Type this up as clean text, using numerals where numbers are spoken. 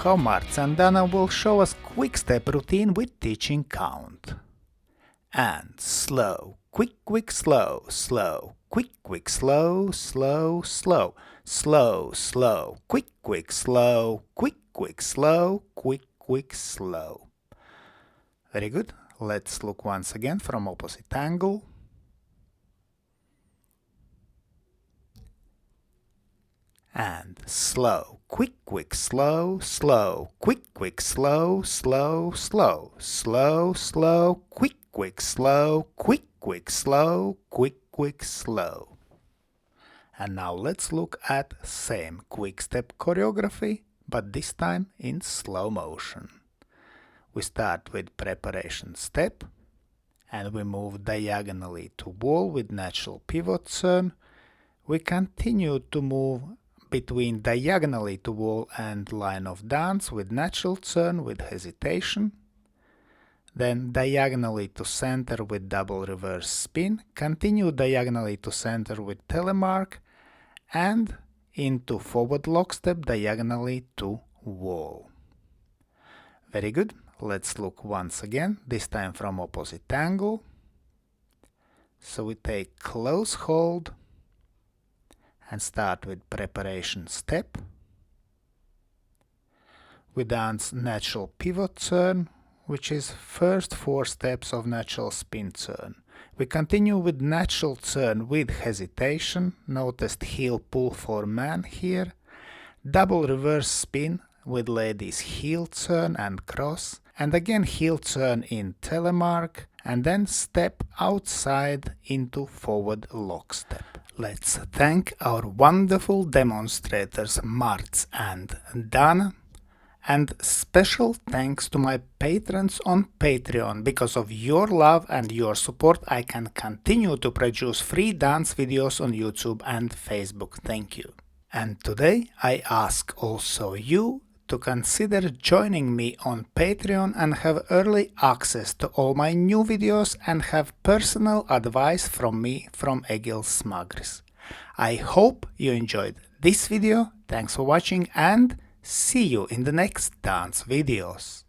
how Marts and Dana will show us quick-step routine with teaching count. And slow, quick, quick, slow, slow, quick, quick, slow, slow, slow, slow, slow, quick, quick, slow, quick, quick, slow, quick, quick, slow. Very good. Let's look once again from opposite angle. And slow, quick, quick, slow, slow, quick, quick, slow, slow, slow, slow, slow, quick, quick, slow, quick, quick, slow, quick, quick, slow. And now let's look at same quick step choreography, but this time in slow motion. We start with preparation step, and we move diagonally to wall with natural pivot turn. We continue to move between diagonally to wall and line of dance with natural turn with hesitation. Then diagonally to center with double reverse spin, continue diagonally to center with telemark, and into forward lock step diagonally to wall. Very good. Let's look once again, this time from opposite angle. So we take close hold and start with preparation step. We dance natural pivot turn, which is first 4 steps of natural spin turn. We continue with natural turn with hesitation, noticed heel pull for man here, double reverse spin with ladies heel turn and cross, and again heel turn in telemark, and then step outside into forward lock step. Let's thank our wonderful demonstrators Marts and Dana, and special thanks to my patrons on Patreon. Because of your love and your support, I can continue to produce free dance videos on YouTube and Facebook. Thank you. And today I ask also you to consider joining me on Patreon and have early access to all my new videos and have personal advice from me, from Egils Smagris. I hope you enjoyed this video. Thanks for watching and see you in the next dance videos.